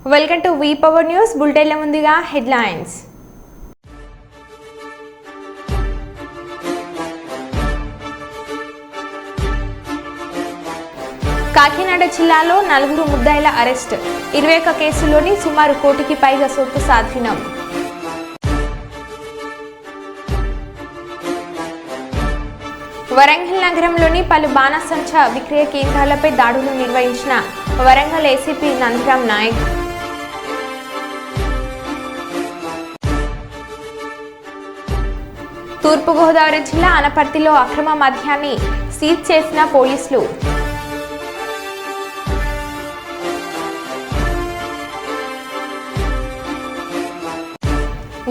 Welcome to V power news బులెటిన్ల ముందుగా headlines. Kakinada జిల్లాలో 4 ముద్దాయిల అరెస్ట్. 21 కేసుల్లోని సుమారు కోటికి పైగా సొత్తు స్వాధీనం. వరంగల్ నగరంలోని పలు బాణసంచా విక్రయ కేంద్రాలపై దాడులు నిర్వహించిన వరంగల్ ఏసీపీ నందిరామ్ నాయక్. తూర్పుగోదావరి జిల్లా అనపర్తిలో అక్రమ మద్యాన్ని సీజ్ చేసిన పోలీసులు.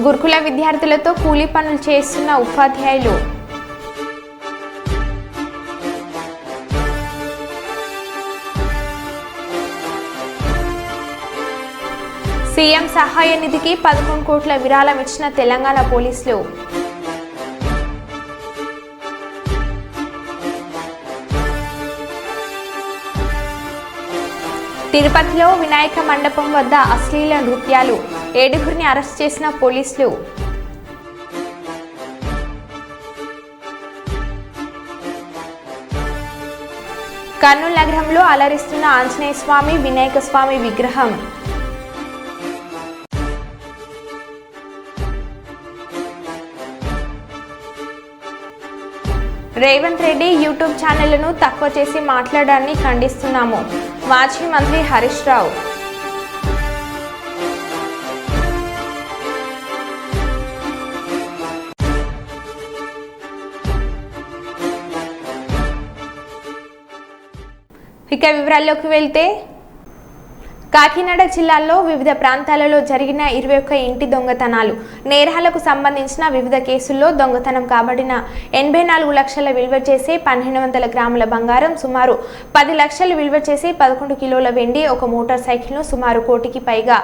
గురుకుల విద్యార్థులతో కూలీ పనులు చేస్తున్న ఉపాధ్యాయులు. సీఎం సహాయ నిధికి 11 కోట్ల విరాళం ఇచ్చిన తెలంగాణ పోలీసులు. తిరుపతిలో వినాయక మండపం వద్ద అశ్లీల నృత్యాలు. 7గురిని అరెస్ట్ చేసిన పోలీసులు. కర్నూలు నగరంలో అలరిస్తున్న ఆంజనేయ స్వామి వినాయక స్వామి విగ్రహం. రేవంత్ రెడ్డి యూట్యూబ్ ఛానళ్లను తక్కువ చేసి మాట్లాడాన్ని ఖండిస్తున్నాము. మాజీ మంత్రి హరీష్ రావు. ఇక వివరాల్లోకి వెళ్తే, కాకినాడ జిల్లాలో వివిధ ప్రాంతాలలో జరిగిన 21 ఇంటి దొంగతనాలు. నేరాలకు సంబంధించిన వివిధ కేసుల్లో దొంగతనం కాబడిన 84 లక్షల విలువ చేసే 1200 గ్రాముల బంగారం, సుమారు 10 లక్షలు విలువ చేసే 11 కిలోల వెండి, ఒక మోటార్ సైకిల్ను, సుమారు కోటికి పైగా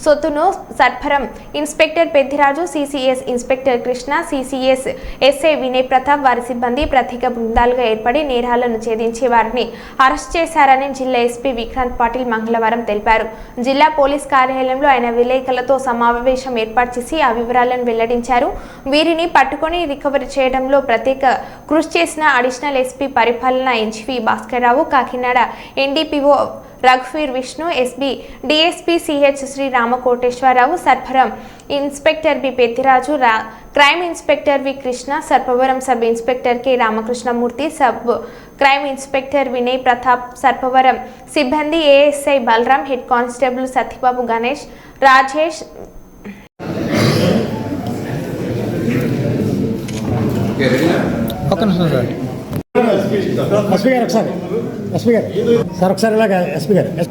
సొత్తును Sarparam inspector Peddiraju, CCS inspector Krishna, CCS SI Vinay Pratap వారి సిబ్బంది ప్రత్యేక బృందాలుగా ఏర్పడి నేరాలను ఛేదించి వారిని అరెస్ట్ చేశారని జిల్లా ఎస్పీ విక్రాంత్ పాటిల్ మంగళవారం తెలిపారు. జిల్లా పోలీస్ కార్యాలయంలో ఆయన విలేకరులతో సమావేశం ఏర్పాటు చేసి ఆ వివరాలను వెల్లడించారు. వీరిని పట్టుకొని రికవరీ చేయడంలో ప్రత్యేక కృషి చేసిన అడిషనల్ ఎస్పీ పరిపాలన ఎన్జీవి భాస్కర్రావు, కాకినాడ ఎన్డీపీఓ రఘువీర్ Vishnu, SB DSP CH Shri Ramakoteswara Rao, Sarpavaram inspector B Peddiraju, crime inspector V Krishna, Sarpavaram sub inspector K Ramakrishnamurthy, sub crime inspector Vinay Pratap, Sarpavaram సిబ్బంది ASI Balaram, head constable Satyababu, Ganesh, Rajesh.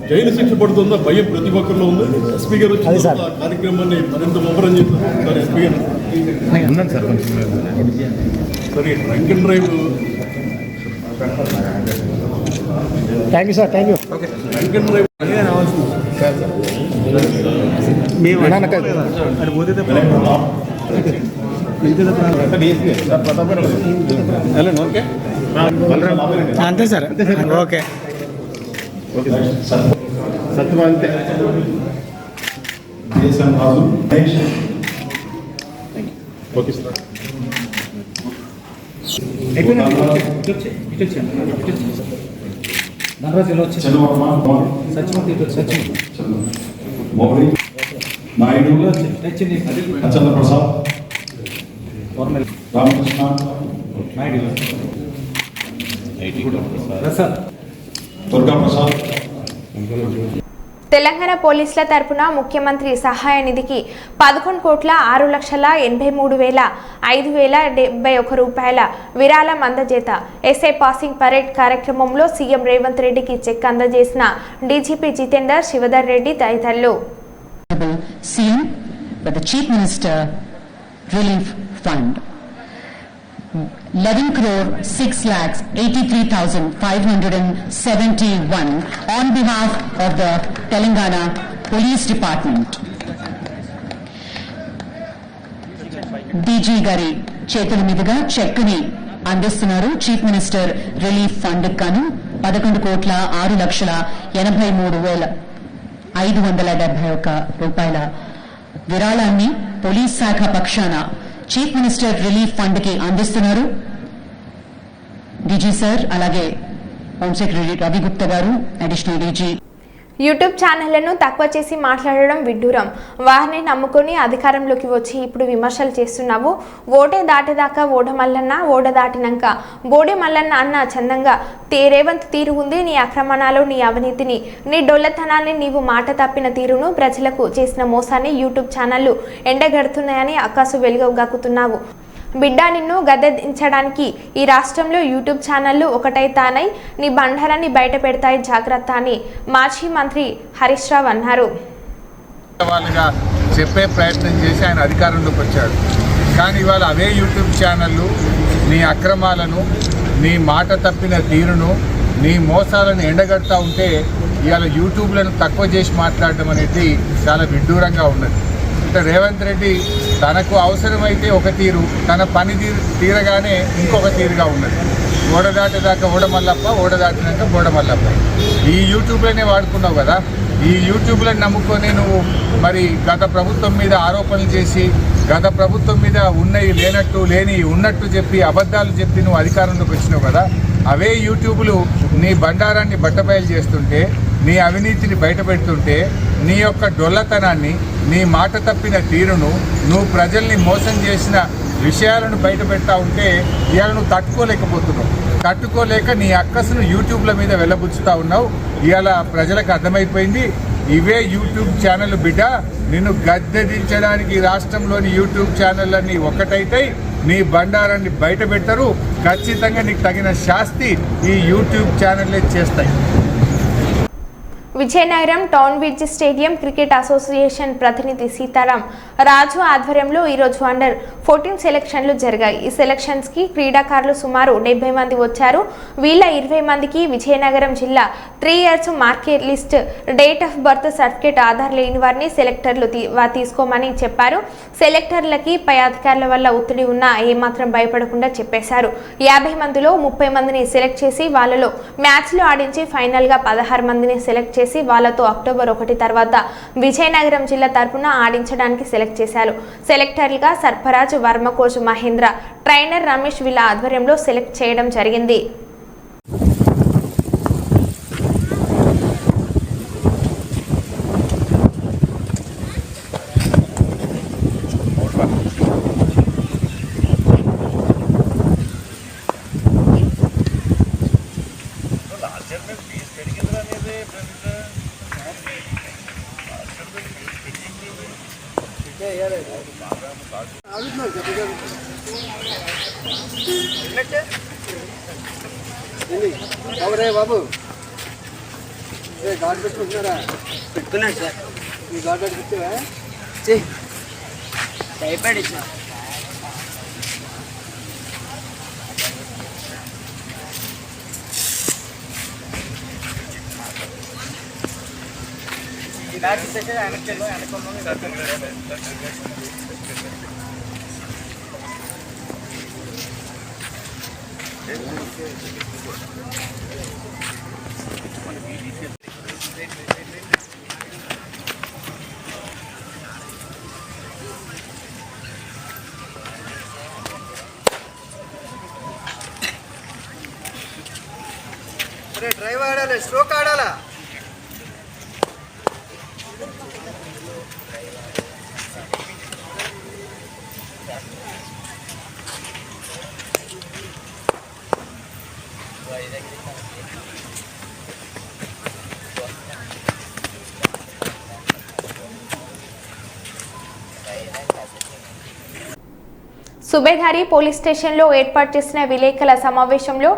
Jail శిక్ష పడుతుందా భయం ప్రతి ఒక్కరిలో ఉంది. ఎస్పీ గారు కార్యక్రమాన్ని మరింత ముమ్మరం చేస్తారు. ఎస్పీ గారు సరే, drunk and drive thank you sir, thank you. Drunk and drive అంతే సార్, ఓకే. సత్యవంతే దేశం రాజు. Okay sir. నాయుడు, అచంద్ర ప్రసాద్, రామకృష్ణ, దుర్గా ప్రసాద్. తెలంగాణ పోలీసుల తరపున ముఖ్యమంత్రి సహాయ నిధికి 11,83,571 రూపాయల విరాళం అందజేత ఎస్ఐ పాసింగ్ పరేడ్ కార్యక్రమంలో సీఎం రేవంత్ రెడ్డికి చెక్ అందజేసిన డీజీపీ జితేందర్, శివధర్ రెడ్డి తదితరులు. CM with the Chief Minister Relief Fund 11,06,83,571 on behalf of the Telangana Police Department. DG గారి చేతుల మీదుగా చెక్ ని అందిస్తున్నారు. చీఫ్ మినిస్టర్ రిలీఫ్ ఫండ్ గాను 11,06,83,571 571 రూపాయల విరాళాన్ని పోలీస్ శాఖ పక్షాన చీఫ్ మినిస్టర్ రిలీఫ్ ఫండ్ కి అందిస్తున్నారు. డీజీ సార్, అలాగే హోమ్ సెక్రటరీ రవి గుప్తా గారు, అడిషనల్ డీజీ. యూట్యూబ్ ఛానళ్లను తక్కువ చేసి మాట్లాడడం విడ్డూరం. వారిని నమ్ముకొని అధికారంలోకి వచ్చి ఇప్పుడు విమర్శలు చేస్తున్నావు. ఓటే దాటేదాకా ఓడమల్లన్న, ఓడ దాటినాక బోడే మల్లన్న అన్న చందంగా రేవంత్ తీరు ఉంది. నీ అక్రమణాలు, నీ అవినీతిని, నీ డొల్లతనాన్ని, నీవు మాట తప్పిన తీరును, ప్రజలకు చేసిన మోసాన్ని యూట్యూబ్ ఛానళ్లు ఎండగడుతున్నాయని అక్కాసు వెలుగగాకుతున్నావు. బిడ్డ, నిన్ను గద్దెదించడానికి ఈ రాష్ట్రంలో యూట్యూబ్ ఛానళ్లు ఒకటైతానై నీ బండారాన్ని బయట పెడతాయి, జాగ్రత్త అని మాజీ మంత్రి హరీష్ రావు అన్నారు. వాళ్ళుగా చెప్పే ప్రయత్నం చేసి ఆయన అధికారంలోకి వచ్చాడు. కానీ ఇవాళ అవే యూట్యూబ్ ఛానళ్ళు నీ అక్రమాలను, నీ మాట తప్పిన తీరును, నీ మోసాలను ఎండగడతా ఉంటే ఇవాళ యూట్యూబ్లను తక్కువ చేసి మాట్లాడడం అనేది చాలా విడ్డూరంగా ఉన్నది. రేవంత్ రెడ్డి తనకు అవసరమైతే ఒక తీరు, తన పని తీరగానే ఇంకొక తీరుగా ఉన్నది. ఓడ దాటేదాకా ఓడమల్లప్ప, ఓడ దాటినాక బోడమల్లప్ప. ఈ యూట్యూబ్లోనే వాడుకున్నావు కదా. ఈ యూట్యూబ్లను నమ్ముకొని నువ్వు మరి గత ప్రభుత్వం మీద ఆరోపణలు చేసి, గత ప్రభుత్వం మీద ఉన్నవి లేనట్టు, లేని ఉన్నట్టు చెప్పి, అబద్ధాలు చెప్పి నువ్వు అధికారంలోకి వచ్చినావు కదా. అవే యూట్యూబ్లు నీ బండారాన్ని బట్టబయలు చేస్తుంటే, నీ అవినీతిని బయటపెడుతుంటే, నీ యొక్క డొల్లతనాన్ని, నీ మాట తప్పిన తీరును, నువ్వు ప్రజల్ని మోసం చేసిన విషయాలను బయట పెడతా ఉంటే ఇవాళ నువ్వు తట్టుకోలేకపోతున్నావు. తట్టుకోలేక నీ అక్కసును యూట్యూబ్ల మీద వెళ్ళబుచ్చుతా ఉన్నావు. ఇవాళ ప్రజలకు అర్థమైపోయింది, ఇవే యూట్యూబ్ ఛానల్ బిడ్డ, నిన్ను గద్దెదించడానికి రాష్ట్రంలోని యూట్యూబ్ ఛానళ్ళన్నీ ఒక్కటైతే నీ బండారాన్ని బయట పెట్టరు. ఖచ్చితంగా నీకు తగిన శాస్తి ఈ యూట్యూబ్ ఛానళ్ళే చేస్తాయి. Vizianagaram town bridge stadium cricket association ప్రతినిధి సీతారాం రాజు ఆధ్వర్యంలో ఈరోజు అండర్-14 సెలక్షన్లు జరిగాయి. ఈ సెలక్షన్స్ కి క్రీడాకారులు సుమారు 70 మంది వచ్చారు. వీళ్ళ 20 మందికి విజయనగరం జిల్లా 3 years market list, date of birth certificate Aadhaar లేని వారిని సెలెక్టర్లు తీసుకోమని చెప్పారు. సెలెక్టర్లకి పై అధికారుల వల్ల ఒత్తిడి ఉన్నా ఏమాత్రం భయపడకుండా చెప్పేశారు. 50 మందిలో 30 మందిని సెలెక్ట్ చేసి వాళ్ళలో మ్యాచ్లు ఆడించి ఫైనల్ గా 16 మందిని సెలెక్ట్ చేసి వాళ్ళతో అక్టోబర్ 1 తర్వాత విజయనగరం జిల్లా తరపున ఆడించడానికి సెలెక్ట్ చేశారు. సెలెక్టర్లుగా సర్ఫరాజ్, వర్మ, కోచ్ మహేంద్ర, ట్రైనర్ రమేష్ వీళ్ళ ఆధ్వర్యంలో సెలెక్ట్ చేయడం జరిగింది. బాబు గాడ్ పెట్టుకుంటున్నారా? పెట్టుకున్నాడు సార్. ఈ గాడ్ పెట్టుకుంటావా? భయపడి సార్. డ్రైవ్ ఆడాలి, స్ట్రోక్ ఆడాలా? సుబేదారి పోలీస్ స్టేషన్లో ఏర్పాటు చేసిన విలేకరుల సమావేశంలో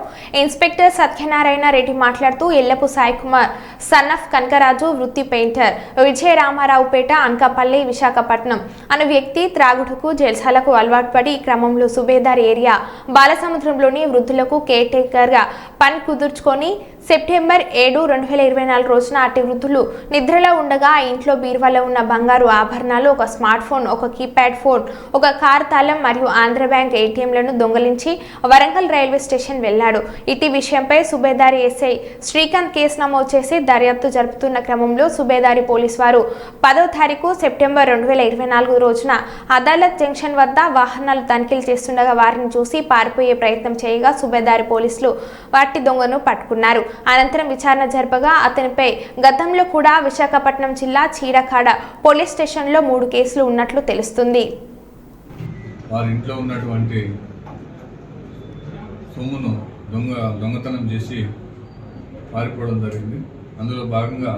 ఇన్స్పెక్టర్ సత్యనారాయణ రెడ్డి మాట్లాడుతూ ఎల్లపు సాయికుమార్ సన్నఫ్ కనకరాజు వృత్తి పెయింటర్, విజయరామారావుపేట, అనకాపల్లి, విశాఖపట్నం అనే వ్యక్తి త్రాగుడుకు, జల్సాలకు అలవాటు పడి ఈ క్రమంలో సుబేదారి ఏరియా బాలసముద్రంలోని వృద్ధులకు కేర్ టేకర్గా పని కుదుర్చుకొని సెప్టెంబర్ 7, 2024 రోజున అట్టి వృద్ధులు నిద్రలో ఉండగా ఆ ఇంట్లో బీరువాలో ఉన్న బంగారు ఆభరణాలు, ఒక స్మార్ట్ ఫోన్, ఒక కీప్యాడ్ ఫోన్, ఒక కార్ తాళం మరియు ఆంధ్ర బ్యాంక్ ఏటీఎంలను దొంగలించి వరంగల్ రైల్వే స్టేషన్ వెళ్లాడు. ఇటీ విషయంపై సుబేదారి ఎస్ఐ శ్రీకాంత్ కేసు నమోదు చేసి దర్యాప్తు జరుపుతున్న క్రమంలో సుబేదారి పోలీసు వారు 10వ తారీఖు సెప్టెంబర్ 2024 రోజున అదాలత్ జంక్షన్ వద్ద వాహనాలు తనిఖీలు చేస్తుండగా వారిని చూసి పారిపోయే ప్రయత్నం చేయగా సుబేదారి పోలీసులు వాటి దొంగను పట్టుకున్నారు. అనంతరం విచారణ జరపగా అతనిపై గతంలో కూడా విశాఖపట్నం జిల్లా చీడకాడ పోలీస్ స్టేషన్లో 3 కేసులు ఉన్నట్లు తెలుస్తుంది. వారి ఇంట్లో ఉన్నటువంటి సొమ్మును దొంగతనం చేసి పారిపోవడం జరిగింది. అందులో భాగంగా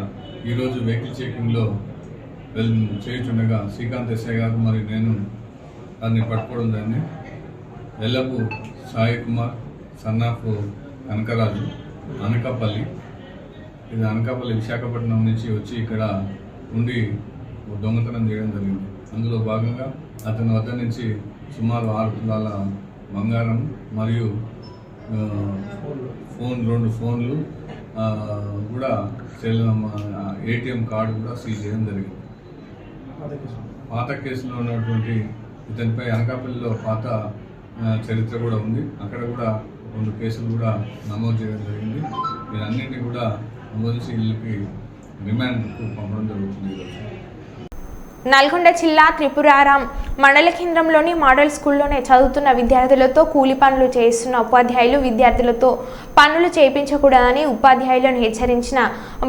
ఈరోజు వెహికల్ చెకింగ్లో చేయుచుండగా శ్రీకాంత్ ఎస్ఐ గారు మరియు నేను దాన్ని పట్టుకోవడం జరిగింది. ఎల్లపు సాయి కుమార్, సన్నాఫ్ కనకరాజు, అనకాపల్లి. ఇది అనకాపల్లి విశాఖపట్నం నుంచి వచ్చి ఇక్కడ ఉండి దొంగతనం చేయడం జరిగింది. అందులో భాగంగా అతని వద్ద నుంచి సుమారు 6 తులాల బంగారం మరియు 2 ఫోన్లు కూడా ఏటీఎం కార్డు కూడా సీజ్ చేయడం జరిగింది. పాత కేసులో ఉన్నటువంటి ఇతనిపై అనకాపల్లిలో పాత చరిత్ర కూడా ఉంది. అక్కడ కూడా 2 కేసులు కూడా నమోదు చేయడం జరిగింది. వీరన్నింటినీ కూడా నమోదు చేసి వీళ్ళకి రిమాండ్కు పంపడం జరుగుతుంది. నల్గొండ జిల్లా త్రిపురారాం మండల కేంద్రంలోని మోడల్ స్కూల్లోనే చదువుతున్న విద్యార్థులతో కూలి పనులు చేస్తున్న ఉపాధ్యాయులు విద్యార్థులతో పనులు చేయించకూడదని ఉపాధ్యాయులను హెచ్చరించిన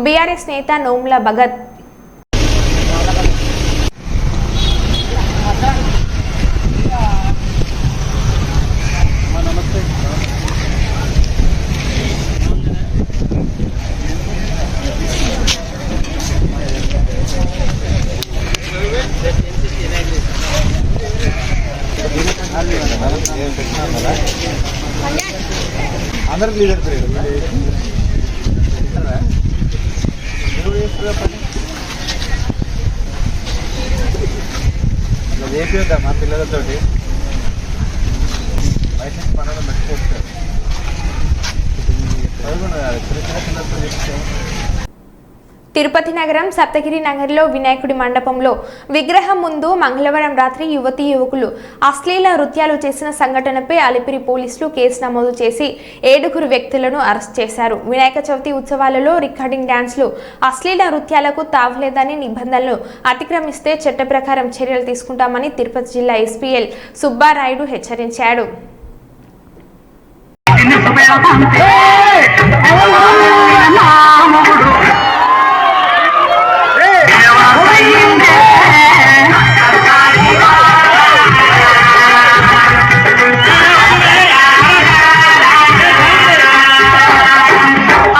బీఆర్ఎస్ నేత నోముల భగత్. అందరికి లీడర్ పేరు చేపిద్దా మా పిల్లలతోటి బయట పనులు పెట్టుకోవచ్చు. చిన్న చెప్తే తిరుపతి నగరం సప్తగిరి నగర్లో వినాయకుడి మండపంలో విగ్రహం ముందు మంగళవారం రాత్రి యువతీ యువకులు అశ్లీల నృత్యాలు చేసిన సంఘటనపై అలిపిరి పోలీసులు కేసు నమోదు చేసి 7 వ్యక్తులను అరెస్ట్ చేశారు. వినాయక చవితి ఉత్సవాలలో రికార్డింగ్ డాన్స్లు, అశ్లీల నృత్యాలకు తావులేదని నిబంధనలు అతిక్రమిస్తే చట్ట ప్రకారం చర్యలు తీసుకుంటామని తిరుపతి జిల్లా ఎస్పీఎల్ సుబ్బారాయుడు హెచ్చరించాడు.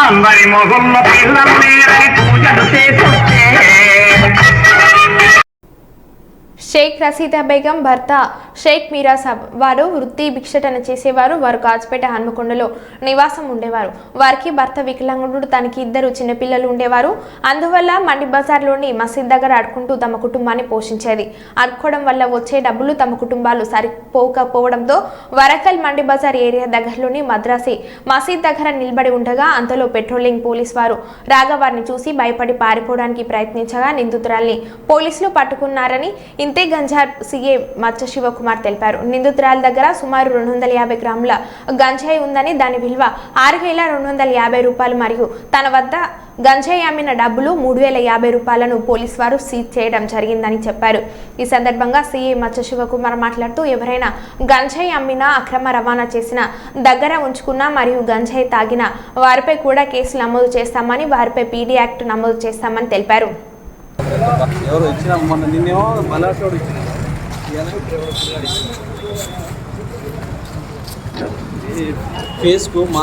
అందరి మొహంలో పిల్లలు లేరని పూజలు చేసొచ్చే షేక్ రసీదా బేగం భర్త షేక్ మీరా సాబ్ వారు వృత్తి భిక్షటన చేసేవారు. వారు కాజ్పేట హన్మకొండలో నివాసం ఉండేవారు. వారికి భర్త వికలాంగుడు, తనకి 2 చిన్నపిల్లలు ఉండేవారు. అందువల్ల మండి బజార్లోని మసీద్ దగ్గర అడుకుంటూ తమ కుటుంబాన్ని పోషించేది. అడుకోవడం వల్ల వచ్చే డబ్బులు తమ కుటుంబాలు సరిపోకపోవడంతో వరంగల్ మండి బజార్ ఏరియా దగ్గరలోని మద్రాసి మసీద్ దగ్గర నిలబడి ఉండగా అంతలో పెట్రోలింగ్ పోలీస్ వారు రాగా వారిని చూసి భయపడి పారిపోవడానికి ప్రయత్నించగా నిందితురాల్ని పోలీసులు పట్టుకున్నారని ఇంతే గంజార్ సీఏ మచ్చ శివకుమార్ తెలిపారు. నిందితురాల దగ్గర సుమారు 250 గ్రాముల గంజాయి ఉందని, దాని విలువ 6,250 రూపాయలు మరియు తన వద్ద గంజాయి అమ్మిన డబ్బులు 3,050 రూపాయలను పోలీసు వారు సీజ్ చేయడం జరిగిందని చెప్పారు. ఈ సందర్భంగా సీఏ మచ్చ శివకుమార్ మాట్లాడుతూ ఎవరైనా గంజాయి అమ్మినా, అక్రమ రవాణా చేసిన, దగ్గర ఉంచుకున్నా మరియు గంజాయి తాగిన వారిపై కూడా కేసులు నమోదు చేస్తామని, వారిపై పీడీ యాక్ట్ నమోదు చేస్తామని తెలిపారు. ఎవరు ఇచ్చిన మొన్న నిన్నేమో బలాసోడు ఇచ్చిన ఫేస్కు మా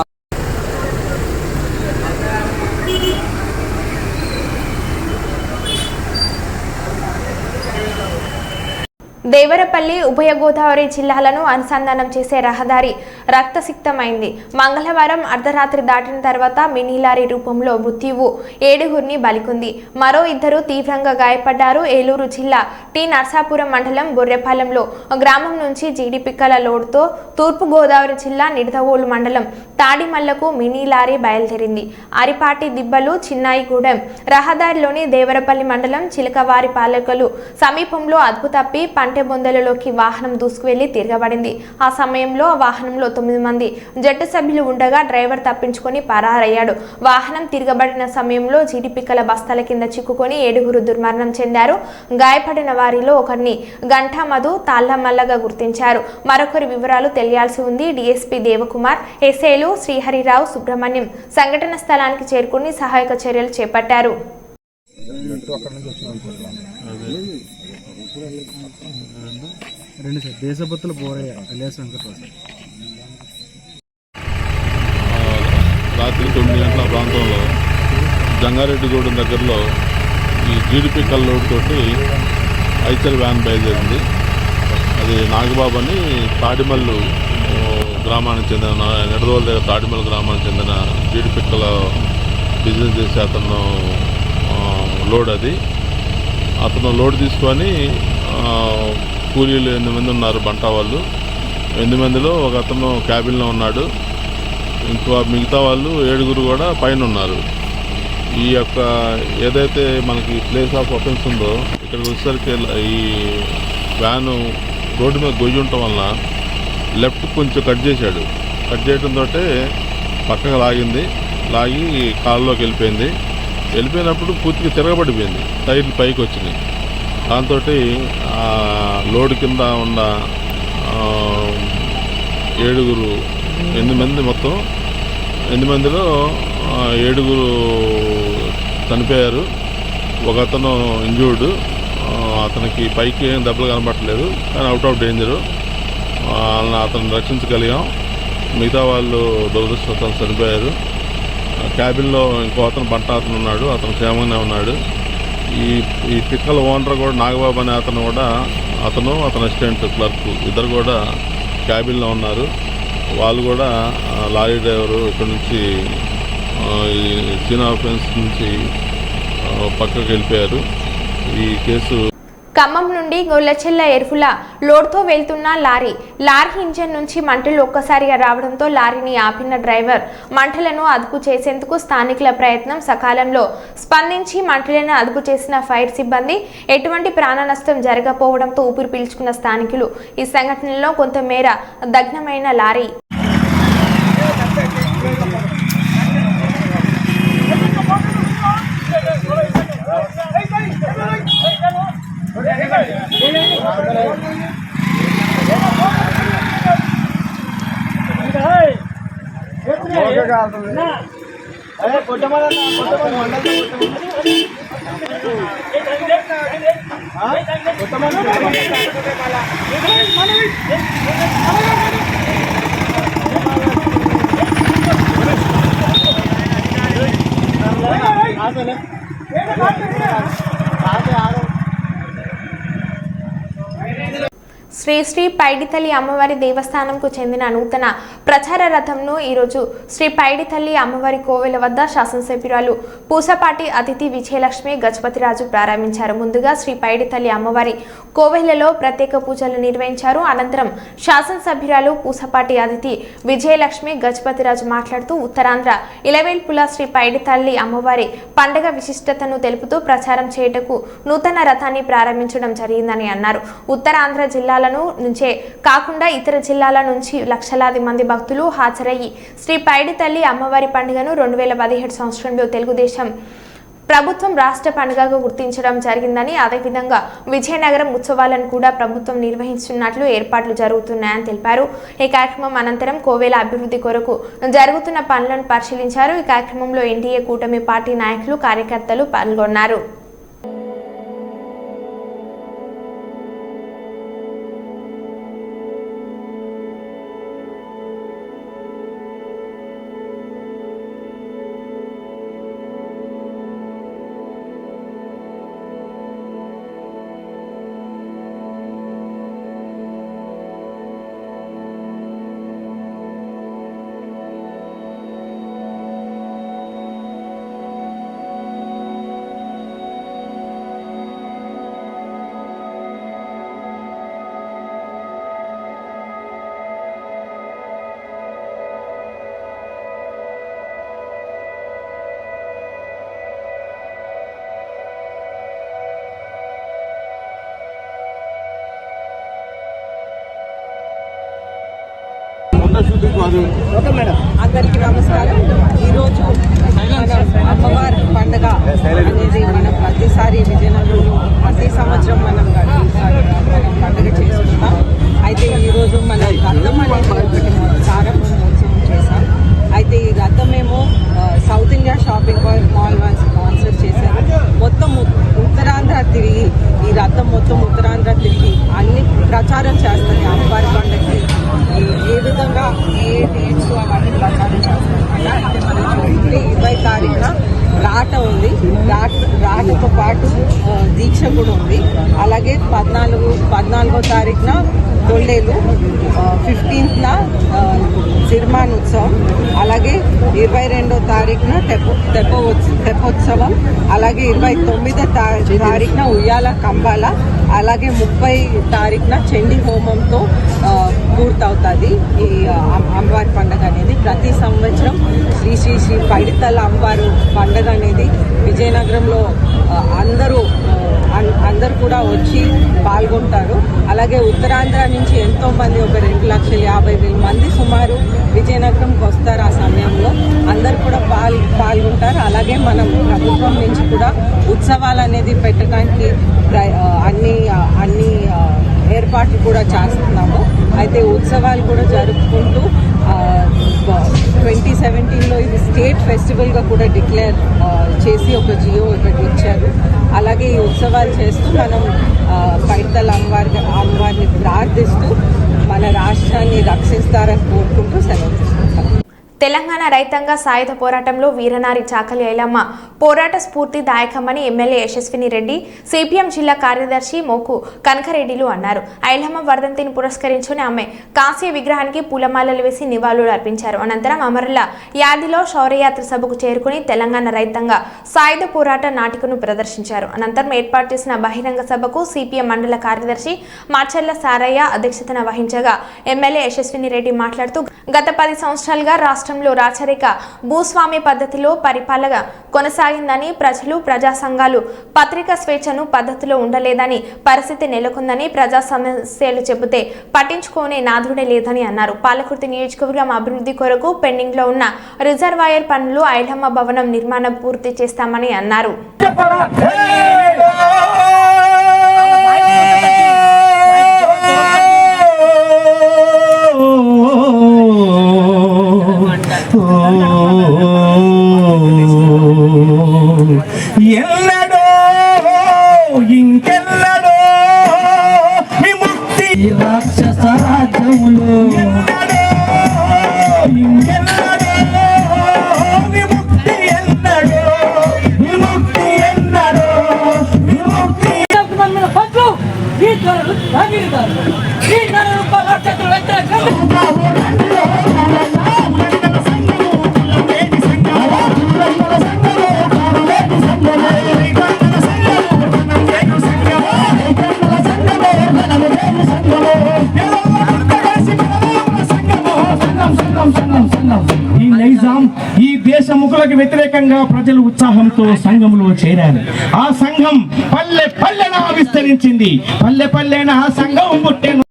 దేవరపల్లి ఉభయ గోదావరి జిల్లాలను అనుసంధానం చేసే రహదారి రక్తసిక్తమైంది. మంగళవారం అర్ధరాత్రి దాటిన తర్వాత మినీ లారీ రూపంలో మృత్యువు 7గురిని బలికొంది. మరో 2 తీవ్రంగా గాయపడ్డారు. ఏలూరు జిల్లా టి నర్సాపురం మండలం బొర్రెపాలెంలో గ్రామం నుంచి జీడిపిక్కల లోడుతో తూర్పు గోదావరి జిల్లా నిడదవోలు మండలం తాడిమల్లకు మినీ లారీ బయలుదేరింది. అరిపాటి దిబ్బలు చిన్నాయిగూడెం రహదారిలోని దేవరపల్లి మండలం చిలకవారి పాలకలు సమీపంలో అదుపు తప్పి పంటెబొందలలోకి వాహనం దూసుకువెళ్లి తిరగబడింది. ఆ సమయంలో ఆ వాహనంలో 9 మంది జట్టు సభ్యులు ఉండగా డ్రైవర్ తప్పించుకొని పరారయ్యాడు. వాహనం తిరగబడిన సమయంలో జీడిపిక్కల బస్తాల కింద చిక్కుకొని 7గురు దుర్మరణం చెందారు. గాయపడిన వారిలో ఒకరిని గంటా మధు తాళ్లమల్లగా గుర్తించారు. మరొకరి వివరాలు తెలియాల్సి ఉంది. డీఎస్పీ దేవకుమార్, ఎస్ఐలు శ్రీహరిరావు, సుబ్రహ్మణ్యం సంఘటన స్థలానికి చేరుకుని సహాయక చర్యలు చేపట్టారు. దేశభక్తుల పోరయ్య అలియాస్ వెంకటరావు. రాత్రి 9 గంటల ప్రాంతంలో జంగారెడ్డిగూడెం దగ్గరలో ఈ జీడిపిక్కల లోడుతోటి ఐచర్ వ్యాన్ బయలుదేరింది. అది నాగబాబు అని తాడిమల్లు గ్రామానికి చెందిన నిడదవోలు దగ్గర తాడిమల్లు గ్రామానికి చెందిన జీడిపిక్కల బిజినెస్ చేసే అతను లోడ్ అది. అతను లోడ్ తీసుకొని కూలీలు 8 మంది ఉన్నారు, బంటా వాళ్ళు. 8 మందిలో ఒక అతను క్యాబిన్లో ఉన్నాడు. ఇంకా మిగతా వాళ్ళు 7గురు కూడా పైన ఉన్నారు. ఈ యొక్క ఏదైతే మనకి ప్లేస్ ఆఫ్ అఫెన్స్ ఉందో ఇక్కడికి వచ్చేసరికి ఈ వ్యాను రోడ్డు మీద గొయ్యి ఉండటం వలన లెఫ్ట్ కొంచెం కట్ చేశాడు. కట్ చేయడంతో పక్కకు లాగి కారులోకి వెళ్ళిపోయినప్పుడు పూర్తిగా తిరగబడిపోయింది. టైర్లు పైకి వచ్చినాయి. దాంతో లోడ్ కింద ఉన్న 7గురు 8 మంది మొత్తం 8 మందిలో 7గురు చనిపోయారు. ఒక అతను ఇంజూర్డ్. అతనికి పైకి ఏం దెబ్బలు కనబట్టలేదు, కానీ అవుట్ ఆఫ్ డేంజరు. అతను రక్షించగలిగాం. మిగతా వాళ్ళు దురదృష్టవశాత్తు చనిపోయారు. క్యాబిన్లో ఇంకో అతను బంట అతను ఉన్నాడు, అతను క్షేమంగానే ఉన్నాడు. ఈ పిక్కల ఓనర్ కూడా నాగబాబు అనే అతను కూడా అతను అసిస్టెంట్ క్లర్క్ ఇద్దరు కూడా క్యాబిన్లో ఉన్నారు. వాళ్ళు కూడా లారీ డ్రైవరు ఇక్కడ నుంచి ఈ సీన్ ఆఫ్ ఫెన్స్ నుంచి పక్కకు వెళ్ళిపోయారు. ఈ కేసు ఖమ్మం నుండి గొల్లచెల్ల ఎరువుల లోడ్తో వెళ్తున్న లారీ ఇంజన్ నుంచి మంటలు ఒక్కసారిగా రావడంతో లారీని ఆపిన డ్రైవర్ మంటలను అదుపు చేసేందుకు స్థానికుల ప్రయత్నం సకాలంలో స్పందించి మంటలను అదుపు చేసిన ఫైర్ సిబ్బంది ఎటువంటి ప్రాణ నష్టం జరగకపోవడంతో ఊపిరి పీల్చుకున్న స్థానికులు. ఈ సంఘటనలో కొంతమేర దగ్ధమైన లారీ శ్రీ శ్రీ పైడితల్లి అమ్మవారి దేవస్థానంకు చెందిన నూతన ప్రచార రథంను ఈరోజు శ్రీ పైడితల్లి అమ్మవారి కోవెల వద్ద శాసనసభ్యురాలు పూసపాటి అతిథి విజయలక్ష్మి గజపతిరాజు ప్రారంభించారు. ముందుగా శ్రీ పైడితల్లి అమ్మవారి కోవెలలో ప్రత్యేక పూజలు నిర్వహించారు. అనంతరం శాసనసభ్యురాలు పూసపాటి అతిథి విజయలక్ష్మి గజపతిరాజు మాట్లాడుతూ ఉత్తరాంధ్ర ఇలవేల్పుల శ్రీ పైడితల్లి అమ్మవారి పండుగ విశిష్టతను తెలుపుతూ ప్రచారం చేయుటకు నూతన రథాన్ని ప్రారంభించడం జరిగిందని అన్నారు. ఉత్తరాంధ్ర జిల్లాలను నుంచే కాకుండా ఇతర జిల్లాల నుంచి లక్షలాది మంది భక్తులు హాజరయ్యి శ్రీ పైడితల్లి అమ్మవారి పండుగను 2017 సంవత్సరంలో తెలుగుదేశం ప్రభుత్వం రాష్ట్ర పండుగగా గుర్తించడం జరిగిందని, అదేవిధంగా విజయనగరం ఉత్సవాలను కూడా ప్రభుత్వం నిర్వహిస్తున్నట్లు ఏర్పాట్లు జరుగుతున్నాయని తెలిపారు. ఈ కార్యక్రమం అనంతరం కోవెల అభివృద్ధి కొరకు జరుగుతున్న పనులను పరిశీలించారు. ఈ కార్యక్రమంలో ఎన్డీఏ కూటమి పార్టీ నాయకులు, కార్యకర్తలు పాల్గొన్నారు. అందరికీ నమస్కారం. ఈరోజు మన అమ్మవారి పండుగ అనేది మనం ప్రతిసారి విజయనగరంలో ప్రతి సంవత్సరం మనం పండుగ చేసుకుంటాం. అయితే ఈరోజు మన రథం అనేది ప్రారంభోత్సవం చేశాం. అయితే ఈ రథమేమో సౌత్ ఇండియా షాపింగ్ మాల్ వాళ్ళు స్పాన్సర్ చేశారు. మొత్తం ఉత్తరాంధ్ర తిరిగి ఈ రథం మొత్తం ఉత్తరాంధ్ర తిరిగి అన్ని ప్రచారం చేస్తుంది. అమ్మవారి పండుగకి ఏ విధంగా ఏ డేట్స్ అవన్నీ ప్రచారం చేస్తారు. అయితే మనకి 20 తారీఖున రాట ఉంది. రాటతో పాటు దీక్ష కూడా ఉంది. అలాగే 14వ తారీఖున దొల్లేలు, 15న సిరిమాన్ ఉత్సవం, అలాగే 22వ తారీఖున తెప్పోత్సవం, అలాగే 29వ తారీఖున ఉయ్యాల కంబాల, అలాగే 30 తారీఖున చండీ హోమంతో పూర్తవుతుంది ఈ అమ్మవారి పండుగ అనేది. ప్రతి సంవత్సరం శ్రీ శ్రీ శ్రీ పైడితల్ల అమ్మవారు పండుగ అనేది విజయనగరంలో అందరూ కూడా వచ్చి పాల్గొంటారు. అలాగే ఉత్తరాంధ్ర నుంచి ఎంతో మంది ఒక 2,50,000 మంది సుమారు విజయనగరంకి వస్తారు. ఆ సమయంలో అందరు కూడా పాల్గొంటారు. అలాగే మనం ప్రభుత్వం నుంచి కూడా ఉత్సవాలు అనేది పెట్టడానికి అన్ని ఏర్పాట్లు కూడా చేస్తున్నాము. అయితే ఉత్సవాలు కూడా జరుపుకుంటూ 2017లో ఇది స్టేట్ ఫెస్టివల్గా కూడా డిక్లేర్ చేసి ఒక జియో ఒకటి ఇచ్చారు. అలాగే ఈ ఉత్సవాలు చేస్తూ మనం పైడితల్ల అమ్మవారిని ప్రార్థిస్తూ మన రాష్ట్రాన్ని రక్షిస్తారని కోరుకుంటూ సెలవు తీసుకుంటాం. తెలంగాణ రైతాంగ సాయుధ పోరాటంలో వీరనారి చాకలి ఐలమ్మ పోరాట స్ఫూర్తి దాయకమని ఎమ్మెల్యే యశస్విని రెడ్డి, సిపిఎం జిల్లా కార్యదర్శి మోకు కనకరెడ్డిలు అన్నారు. ఐలమ్మ వర్ధంతిని పురస్కరించుకుని ఆమె కాంస్య విగ్రహానికి పూలమాలలు వేసి నివాళులు అర్పించారు. అనంతరం అమరుల యాదిలో శౌర్యయాత్ర సభకు చేరుకుని తెలంగాణ రైతాంగ సాయుధ పోరాట నాటికను ప్రదర్శించారు. అనంతరం ఏర్పాటు చేసిన బహిరంగ సభకు సిపిఎం మండల కార్యదర్శి మాచర్ల సారయ్య అధ్యక్షతన వహించగా ఎమ్మెల్యే యశస్విని రెడ్డి మాట్లాడుతూ గత 10 సంవత్సరాలుగా రాష్ట్రంలో రాచరిక భూస్వామ్య పద్ధతిలో పరిపాలన కొనసాగిందని, ప్రజలు, ప్రజా సంఘాలు పత్రికా స్వేచ్ఛను పద్ధతిలో ఉండలేదని, పరిస్థితి నెలకొందని, ప్రజా సమస్యలు చెబితే పట్టించుకోనే నాథుడే లేదని అన్నారు. పాలకుర్తి నియోజకవర్గం అభివృద్ధి కొరకు పెండింగ్ లో ఉన్న రిజర్వాయర్ పనులు, ఐలమ్మ భవనం నిర్మాణం పూర్తి చేస్తామని అన్నారు. ఎల్లడో ఇంకెల్లడో విముక్తి రాక్షస రాజ్యములో, ఇంకెల్లడో విముక్తి ఎన్నడో, విముక్తి ఎన్నడో, విముక్తి పట్లు ఈ ధరలు తాగిరిదారు ఈ ధరలు రాక్షసులు ఈ నైజాం ఈ దేశముఖులకు వ్యతిరేకంగా ప్రజలు ఉత్సాహంతో సంఘంలో చేరారు. ఆ సంఘం పల్లె పల్లెన విస్తరించింది. పల్లె పల్లెన ఆ సంఘం పుట్టెను.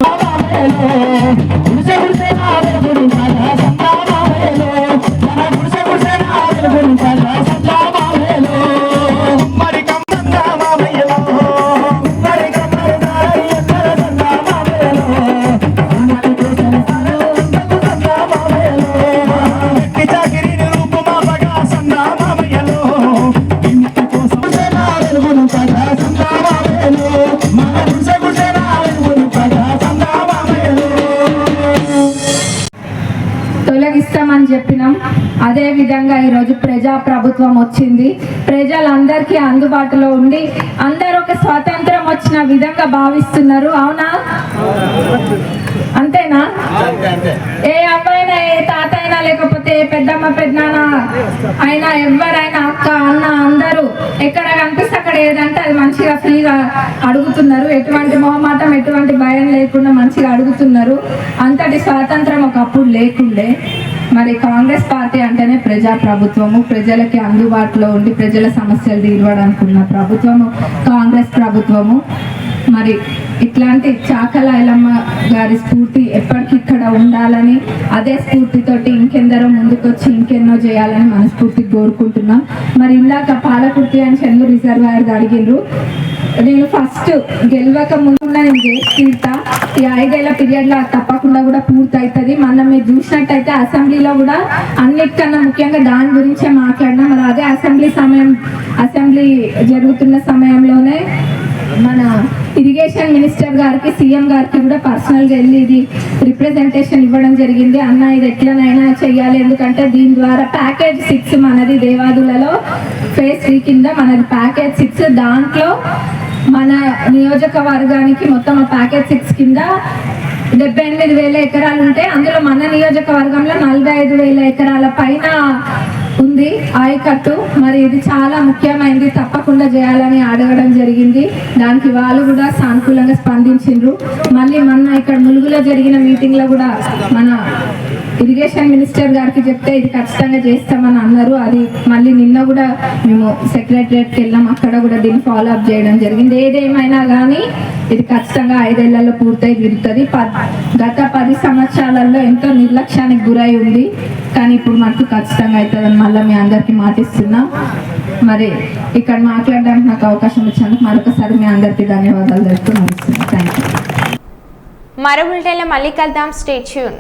తొలగిస్తామని చెప్పినాం. అదే విధంగా ఈరోజు ప్రజా ప్రభుత్వం వచ్చింది. ప్రజలందరికీ అందుబాటులో ఉండి అందరూ ఒక స్వాతంత్రం వచ్చిన విధంగా భావిస్తున్నారు. అవునా? అంతేనా? ఏ అబ్బాయినా, ఏ తాత అయినా, లేకపోతే ఏ పెద్దమ్మ పెద్దనాన్న అయినా, ఎవరైనా అక్క అన్న అందరూ ఎక్కడ కనిపిస్తే అక్కడ ఏదంటే అది మంచిగా ఫ్రీగా అడుగుతున్నారు. ఎటువంటి మొహమాటం, ఎటువంటి భయం లేకుండా మంచిగా అడుగుతున్నారు. అంతటి స్వాతంత్రం ఒకప్పుడు లేకుండే. మరి కాంగ్రెస్ పార్టీ అంటేనే ప్రజా ప్రభుత్వము, ప్రజలకి అందుబాటులో ఉండి ప్రజల సమస్యలు తీర్చడానికి ఉన్న ప్రభుత్వము కాంగ్రెస్ ప్రభుత్వము. మరి ఇట్లాంటి చాకల ఐలమ్మ గారి స్ఫూర్తి ఎప్పటికిక్కడ ఉండాలని, అదే స్ఫూర్తితోటి ఇంకెందరో ముందుకొచ్చి ఇంకెన్నో చేయాలని మనస్ఫూర్తిగా కోరుకుంటున్నాం. మరి ఇందాక పాలకుర్తి అని చెన్నూరు రిజర్వాయర్ అడిగిండ్రు. నేను ఫస్ట్ గెలవక ముందు నేను చేసి తీరుతా. ఈ 5 ఏళ్ల పీరియడ్లో తప్పకుండా కూడా పూర్తి అవుతుంది. మనం మీరు చూసినట్టయితే అసెంబ్లీలో కూడా అన్నిటికన్నా ముఖ్యంగా దాని గురించే మాట్లాడినా. మరి అదే అసెంబ్లీ జరుగుతున్న సమయంలోనే మన ఇరిగేషన్ మినిస్టర్ గారికి, సీఎం గారికి కూడా పర్సనల్గా వెళ్ళి ఇది రిప్రజెంటేషన్ ఇవ్వడం జరిగింది. అన్న ఇది ఎట్లనైనా చెయ్యాలి, ఎందుకంటే దీని ద్వారా ప్యాకేజ్ 6 మనది దేవాదులలో ఫేజ్ 3 కింద మనది ప్యాకేజ్ 6. దాంట్లో మన నియోజకవర్గానికి మొత్తం ఆ ప్యాకేజ్ 6 కింద 78,000 ఎకరాలు ఉంటే అందులో మన నియోజకవర్గంలో 45,000 ఎకరాల పైన ఉంది ఆయకట్టు. మరి ఇది చాలా ముఖ్యమైనది, తప్పకుండా చేయాలని అడగడం జరిగింది. దానికి వాళ్ళు కూడా సానుకూలంగా స్పందించిండ్రు. మళ్ళీ మొన్న ఇక్కడ ములుగులో జరిగిన మీటింగ్లో కూడా మన ఇరిగేషన్ మినిస్టర్ గారికి చెప్తే ఇది ఖచ్చితంగా చేస్తామని అన్నారు. అది మళ్ళీ నిన్న కూడా మేము సెక్రటరియట్కి వెళ్ళాం, అక్కడ కూడా దీన్ని ఫాలో అప్ చేయడం జరిగింది. ఏదేమైనా కానీ ఇది ఖచ్చితంగా 5 ఏళ్లలో పూర్తయి తిరుగుతుంది. గత 10 సంవత్సరాలలో ఎంతో నిర్లక్ష్యానికి గురై ఉంది, కానీ ఇప్పుడు మనకు ఖచ్చితంగా అవుతుందని మళ్ళీ మీ అందరికీ మాటిస్తున్నాం. మరి ఇక్కడ మాట్లాడడానికి నాకు అవకాశం ఇచ్చినందుకు మరొకసారి మీ అందరికీ ధన్యవాదాలు తెలుపుతూ ముగిస్తున్నాను. Thank you. మరో బులెటిన్లో మళ్ళీ కలుద్దాం. Stay tune.